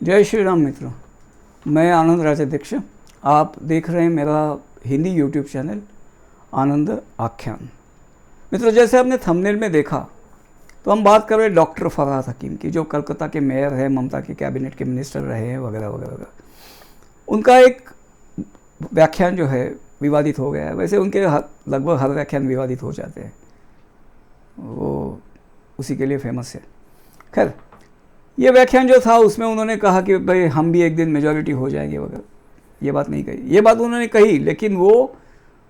जय श्री राम मित्रों, मैं आनंद राजाध्यक्ष। आप देख रहे हैं मेरा हिंदी यूट्यूब चैनल आनंद आख्यान। मित्रों, जैसे आपने थंबनेल में देखा तो हम बात कर रहे हैं डॉक्टर फरहाद हकीम की, जो कलकत्ता के मेयर हैं, ममता के कैबिनेट के मिनिस्टर रहे हैं वगैरह वगैरह वगैरह। उनका एक व्याख्यान जो है विवादित हो गया है। वैसे उनके लगभग हर व्याख्यान विवादित हो जाते हैं, वो उसी के लिए फेमस है। खैर, ये व्याख्यान जो था उसमें उन्होंने कहा कि भाई हम भी एक दिन मेजॉरिटी हो जाएंगे वगैरह। ये बात नहीं कही, ये बात उन्होंने कही, लेकिन वो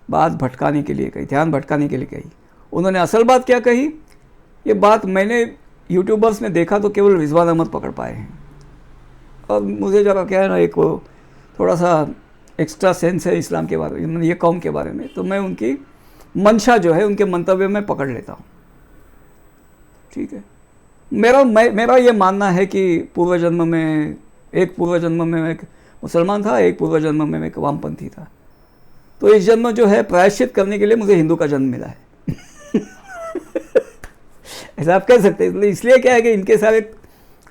बात भटकाने के लिए कही, ध्यान भटकाने के लिए कही। उन्होंने असल बात क्या कही, ये बात मैंने यूट्यूबर्स में देखा तो केवल रिजवान अहमद पकड़ पाए हैं। और मुझे जरा क्या है ना, एक वो थोड़ा सा एक्स्ट्रा सेंस है इस्लाम के बारे में, ये कौम के बारे में, तो मैं उनकी मंशा जो है उनके मंतव्य में पकड़ लेता हूँ। ठीक है, मेरा ये मानना है कि एक पूर्व जन्म में मैं एक मुसलमान था, एक पूर्व जन्म में मैं एक वामपंथी था। तो इस जन्म जो है प्रायश्चित करने के लिए मुझे हिंदू का जन्म मिला है। ऐसा आप कह सकते हैं। इसलिए क्या है कि इनके सारे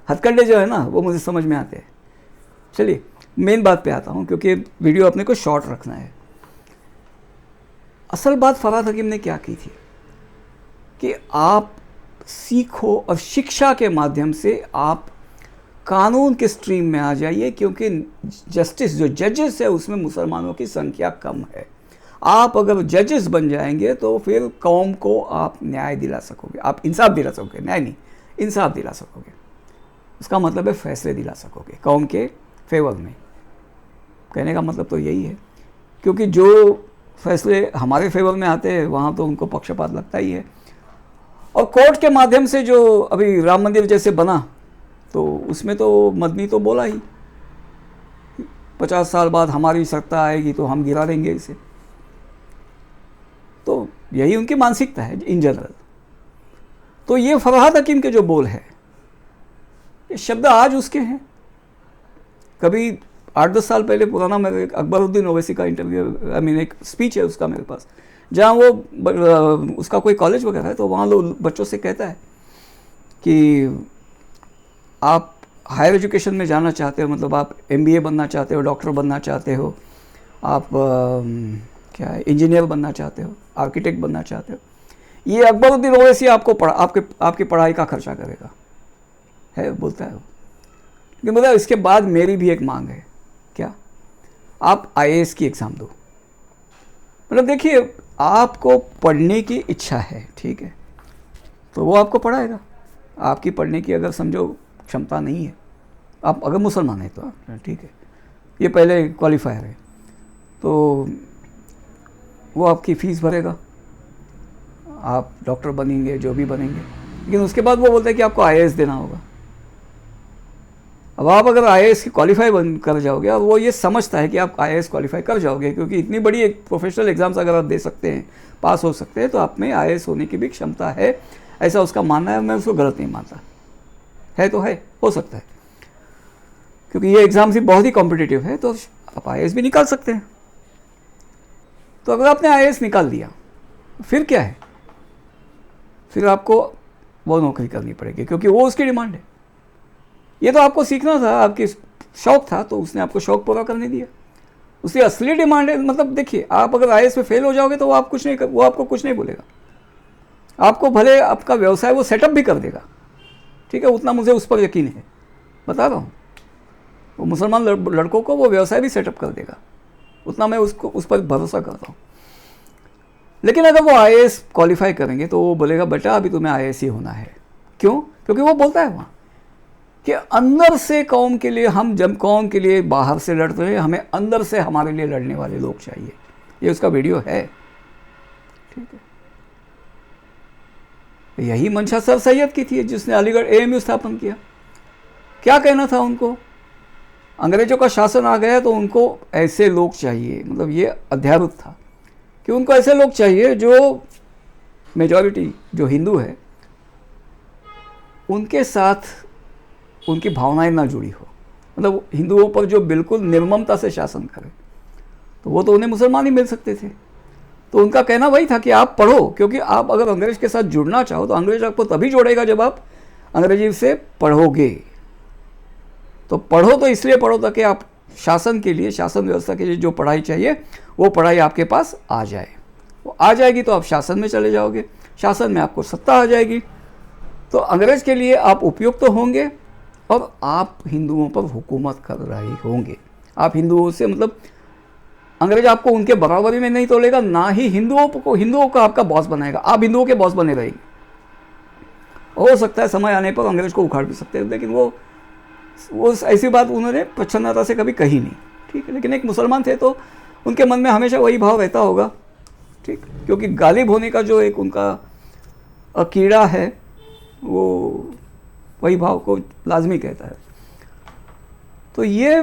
हथकंडे जो है ना वो मुझे समझ में आते हैं। चलिए मेन बात पे आता हूँ, क्योंकि वीडियो अपने को शॉर्ट रखना है। असल बात फरहाद हकीम ने क्या की थी कि आप सीखो और शिक्षा के माध्यम से आप कानून के स्ट्रीम में आ जाइए, क्योंकि जस्टिस जो जजेस है उसमें मुसलमानों की संख्या कम है। आप अगर जजेस बन जाएंगे तो फिर कौम को आप न्याय दिला सकोगे, आप इंसाफ दिला सकोगे, न्याय नहीं इंसाफ दिला सकोगे। उसका मतलब है फैसले दिला सकोगे कौम के फेवर में। कहने का मतलब तो यही है, क्योंकि जो फैसले हमारे फेवर में आते हैं वहाँ तो उनको पक्षपात लगता ही है। और कोर्ट के माध्यम से जो अभी राम मंदिर जैसे बना, तो उसमें तो मदनी तो बोला ही 50 साल बाद हमारी सत्ता आएगी तो हम गिरा देंगे इसे। तो यही उनकी मानसिकता है इन जनरल। तो ये फरहाद हकीम के जो बोल है, ये शब्द आज उसके हैं। कभी 8-10 साल पहले पुराना मेरे अकबरुद्दीन ओवैसी का इंटरव्यू, एक स्पीच है उसका मेरे पास, जहाँ वो उसका कोई कॉलेज वगैरह है, तो वहाँ लोग बच्चों से कहता है कि आप हायर एजुकेशन में जाना चाहते हो, मतलब आप MBA बनना चाहते हो, डॉक्टर बनना चाहते हो, आप क्या है इंजीनियर बनना चाहते हो, आर्किटेक्ट बनना चाहते हो, ये अकबरुद्दीन ओवैसी आपको आपकी पढ़ाई का खर्चा करेगा, है बोलता है वो। लेकिन मतलब इसके बाद मेरी भी एक मांग है, क्या आप IAS की एग्ज़ाम दो। मतलब देखिए, आपको पढ़ने की इच्छा है, ठीक है, तो वो आपको पढ़ाएगा। आपकी पढ़ने की अगर समझो क्षमता नहीं है, आप अगर मुसलमान हैं तो ठीक है, ये पहले क्वालिफायर है, तो वो आपकी फ़ीस भरेगा, आप डॉक्टर बनेंगे, जो भी बनेंगे। लेकिन उसके बाद वो बोलते हैं कि आपको IAS देना होगा। अब आप अगर IAS की क्वालिफाई कर जाओगे, और वो ये समझता है कि आप IAS क्वालिफाई कर जाओगे, क्योंकि इतनी बड़ी एक प्रोफेशनल एग्जाम्स अगर आप दे सकते हैं, पास हो सकते हैं, तो आप में IAS होने की भी क्षमता है, ऐसा उसका मानना है। मैं उसको गलत नहीं मानता, है तो है, हो सकता है, क्योंकि ये एग्ज़ाम्स ही बहुत ही कॉम्पिटिटिव है, तो आप IAS भी निकाल सकते हैं। तो अगर आपने IAS निकाल दिया, फिर क्या है, फिर आपको वो नौकरी करनी पड़ेगी, क्योंकि वो उसकी डिमांड है। ये तो आपको सीखना था, आपकी शौक था, तो उसने आपको शौक पूरा करने दिया। उसकी असली डिमांड है, मतलब देखिए, आप अगर IAS में फेल हो जाओगे तो वो आपको कुछ नहीं बोलेगा। आपको भले आपका व्यवसाय वो सेटअप भी कर देगा, ठीक है, उतना मुझे उस पर यकीन है, बता रहा हूँ। वो मुसलमान लड़कों को वो व्यवसाय भी सेटअप कर देगा, उतना मैं उस पर भरोसा करता हूँ। लेकिन अगर वो IAS क्वालिफाई करेंगे तो वो बोलेगा बेटा अभी तुम्हें IAS ही होना है। क्यों? क्योंकि वो बोलता है वहाँ कि अंदर से कौम के लिए, हम जब कौम के लिए बाहर से लड़ते हैं, हमें अंदर से हमारे लिए लड़ने वाले लोग चाहिए। ये उसका वीडियो है, ठीक है। यही मंशा सर सैयद की थी, जिसने अलीगढ़ AMU स्थापन किया। क्या कहना था उनको, अंग्रेजों का शासन आ गया तो उनको ऐसे लोग चाहिए, मतलब ये अध्यारूत था कि उनको ऐसे लोग चाहिए जो मेजॉरिटी जो हिंदू है उनके साथ उनकी भावनाएं ना जुड़ी हो, मतलब हिंदुओं पर जो बिल्कुल निर्ममता से शासन करे, तो वो तो उन्हें मुसलमान ही मिल सकते थे। तो उनका कहना वही था कि आप पढ़ो, क्योंकि आप अगर अंग्रेज के साथ जुड़ना चाहो तो अंग्रेज आपको तभी जोड़ेगा जब आप अंग्रेजी से पढ़ोगे। तो पढ़ो तो इसलिए पढ़ो ताकि आप शासन के लिए, शासन व्यवस्था के लिए जो पढ़ाई चाहिए वो पढ़ाई आपके पास आ जाए। वो आ जाएगी तो आप शासन में चले जाओगे, शासन में आपको सत्ता आ जाएगी, तो अंग्रेज के लिए आप उपयुक्त तो होंगे और आप हिंदुओं पर हुकूमत कर रहे होंगे। आप हिंदुओं से मतलब अंग्रेज आपको उनके बराबरी में नहीं तोलेगा, ना ही हिंदुओं को आपका बॉस बनाएगा, आप हिंदुओं के बॉस बने रहेंगे। हो सकता है समय आने पर अंग्रेज को उखाड़ भी सकते हैं, लेकिन वो ऐसी बात उन्होंने प्रच्छन्नता से कभी कही नहीं, ठीक है। लेकिन एक मुसलमान थे तो उनके मन में हमेशा वही भाव रहता होगा, ठीक, क्योंकि गालिब होने का जो एक उनका कीड़ा है वो वही भाव को लाजमी कहता है। तो ये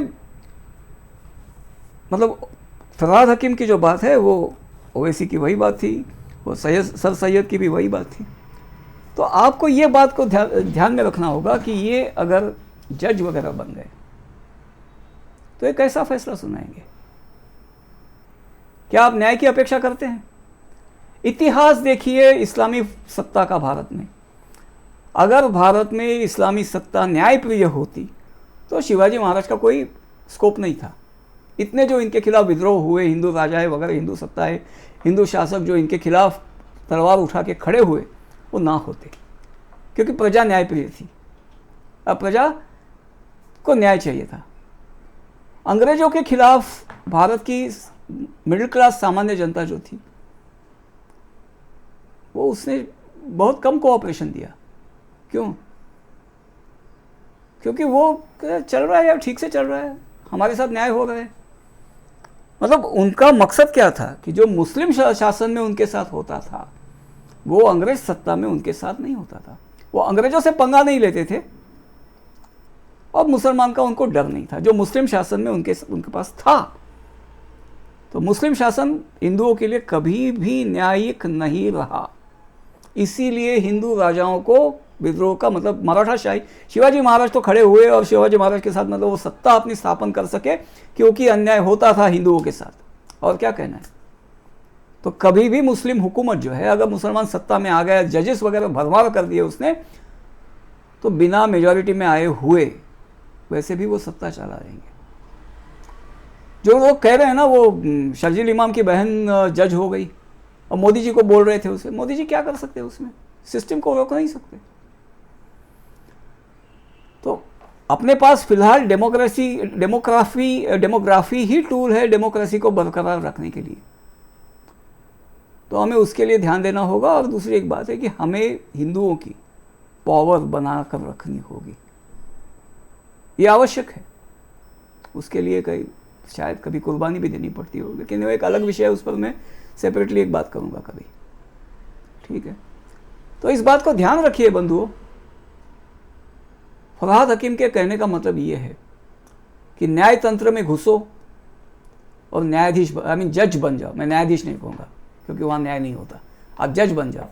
मतलब फरहाद हकीम की जो बात है वो ओवैसी की वही बात थी, वो सर सैयद की भी वही बात थी। तो आपको ये बात को ध्यान में रखना होगा कि ये अगर जज वगैरह बन गए तो एक कैसा फैसला सुनाएंगे। क्या आप न्याय की अपेक्षा करते हैं? इतिहास देखिए इस्लामी सत्ता का भारत में। अगर भारत में इस्लामी सत्ता न्यायप्रिय होती तो शिवाजी महाराज का कोई स्कोप नहीं था। इतने जो इनके खिलाफ विद्रोह हुए, हिंदू राजाएं वगैरह, हिंदू सत्ताएं, हिंदू शासक जो इनके खिलाफ तलवार उठा के खड़े हुए, वो ना होते, क्योंकि प्रजा न्यायप्रिय थी। अब प्रजा को न्याय चाहिए था। अंग्रेजों के खिलाफ भारत की मिडिल क्लास सामान्य जनता जो थी वो उसने बहुत कम कोऑपरेशन दिया। क्यों? क्योंकि वो चल रहा है यार, ठीक से चल रहा है, हमारे साथ न्याय हो रहा है। मतलब उनका मकसद क्या था कि जो मुस्लिम शासन में उनके साथ होता था वो अंग्रेज सत्ता में उनके साथ नहीं होता था। वो अंग्रेजों से पंगा नहीं लेते थे और मुसलमान का उनको डर नहीं था, जो मुस्लिम शासन में उनके पास था। तो मुस्लिम शासन हिंदुओं के लिए कभी भी न्यायिक नहीं रहा। इसीलिए हिंदू राजाओं को विद्रोह का मतलब मराठा शाही, शिवाजी महाराज तो खड़े हुए और शिवाजी महाराज के साथ मतलब वो सत्ता अपनी स्थापन कर सके क्योंकि अन्याय होता था हिंदुओं के साथ। और क्या कहना है? तो कभी भी मुस्लिम हुकूमत जो है, अगर मुसलमान सत्ता में आ गया, जजेस वगैरह भरमार कर दिए उसने, तो बिना मेजॉरिटी में आए हुए वैसे भी वो सत्ता चला रहेंगे। जो लोग कह रहे हैं ना वो शर्जील इमाम की बहन जज हो गई और मोदी जी को बोल रहे थे उसे, मोदी जी क्या कर सकते हैं उसमें? सिस्टम को रोक नहीं सकते। तो अपने पास फिलहाल डेमोग्राफी ही टूल है डेमोक्रेसी को बरकरार रखने के लिए, तो हमें उसके लिए ध्यान देना होगा। और दूसरी एक बात है कि हमें हिंदुओं की पावर बनाकर रखनी होगी, ये आवश्यक है। उसके लिए शायद कभी कुर्बानी भी देनी पड़ती होगी, लेकिन वो एक अलग विषय है, उस पर मैं सेपरेटली एक बात करूंगा कभी, ठीक है। तो इस बात को ध्यान रखिए बंधुओं। फरहाद हकीम के कहने का मतलब ये है कि न्याय तंत्र में घुसो और न्यायाधीश जज बन जाओ। मैं न्यायाधीश नहीं कहूँगा क्योंकि वहाँ न्याय नहीं होता, आप जज बन जाओ।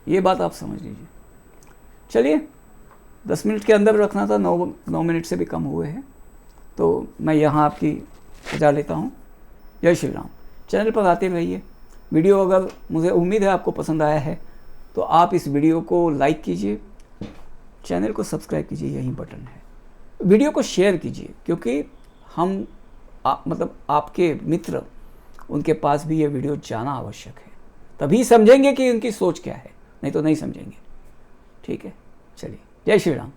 ये बात आप समझ लीजिए। चलिए 10 मिनट के अंदर रखना था, 9 मिनट से भी कम हुए हैं, तो मैं यहाँ आपकी रजा लेता हूँ। जय श्री राम। चैनल पर आते रहिए। वीडियो अगर मुझे उम्मीद है आपको पसंद आया है तो आप इस वीडियो को लाइक कीजिए, चैनल को सब्सक्राइब कीजिए, यही बटन है। वीडियो को शेयर कीजिए क्योंकि हम मतलब आपके मित्र, उनके पास भी ये वीडियो जाना आवश्यक है, तभी समझेंगे कि उनकी सोच क्या है, नहीं तो नहीं समझेंगे, ठीक है। चलिए, जय श्री राम।